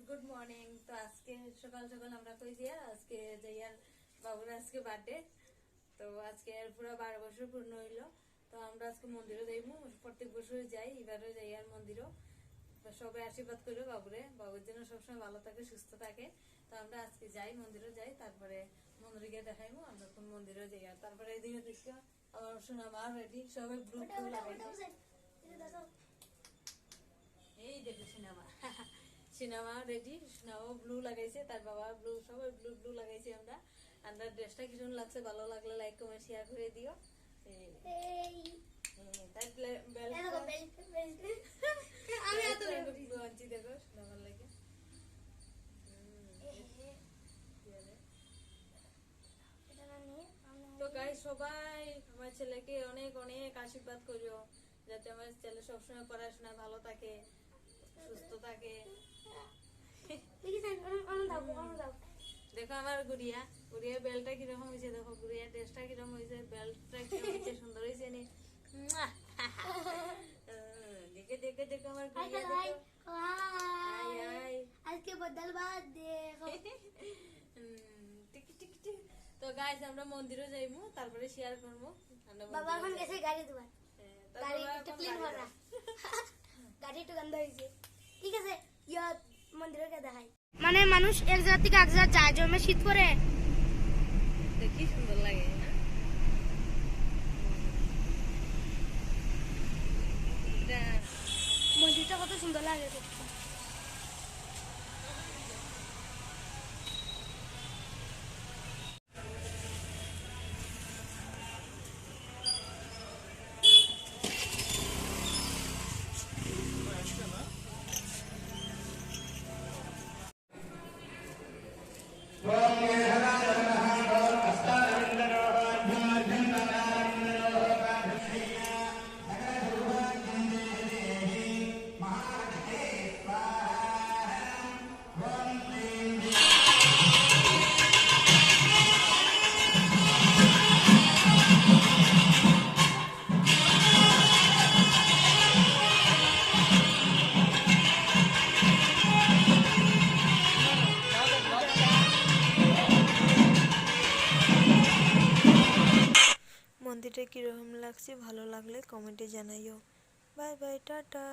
Good morning. তো আজকে সকাল সকাল আমরা কই দিয়া আজকে যাইয়ার বাবুর আজকে বার্থডে। তো আজকে পুরো 12 বছর পূর্ণ হইলো। তো আমরা আজকে মন্দিরে যাইবো, প্রত্যেক বছর যাই, এবারও যাইয়ার মন্দিরও। সবাই আশীর্বাদ করবে বাবুরে, বাবুর জন্য সবসময় ভালো থাকে, সুস্থ থাকে। তো আমরা আজকে যাই, মন্দিরে যাই, তারপরে মন্দিরে গিয়ে দেখাইবো আমরা কোন মন্দিরে যাই। আর তারপরে এদিকে দেখো আমার শোনা মা রেডি, সবাই ব্লু লাগাইছে। এই দেখো cinema cinema ready, cinema blue লাগাইছে, তার বাবা ব্লু, সবাই ব্লু ব্লু লাগাইছি আমরা। আমরা ড্রেসটা কিরকম লাগছে, ভালো লাগলে লাইক কমেন্ট শেয়ার করে দিও। তো গাইস সবাই আমার ছেলেকে অনেক অনেক আশীর্বাদ করিও, যাতে আমার ছেলে সবসময় পড়াশোনা ভালো থাকে, সুস্থ থাকে। দেখো আমার গুড়িয়া গুড়িয়া বেলটা কিরকম হয়েছে, দেখো গুড়িয়া ড্রেসটা কিরকম হয়েছে, বেল্টটা কিরকম হয়েছে, সুন্দর হয়েছে নি। দেখে দেখে দেখো আমার গুড়িয়া, দেখো আজকে বদল বাদ দে। তো গাইস আমরা মন্দিরে যাইবো, তারপরে শেয়ার করবো। বাবা এখন গেছে গাড়ি ধোয়া, গাড়ি একটু ক্লিন করা, গাড়ি একটু গন্ধ হয়েছে। ঠিক আছে, ইয়া মন্দিরে গিয়ে দেখাই। মানে মানুষ এক জায়গা থেকে এক জায়গা যায়, জমে শীত পরে দেখি সুন্দর লাগে না? মন্দিরটা কত সুন্দর লাগে দেখতে। মন্দিরটা কীরকম লাগছে ভালো লাগলে কমেন্টে জানাইও। Bye bye, tata.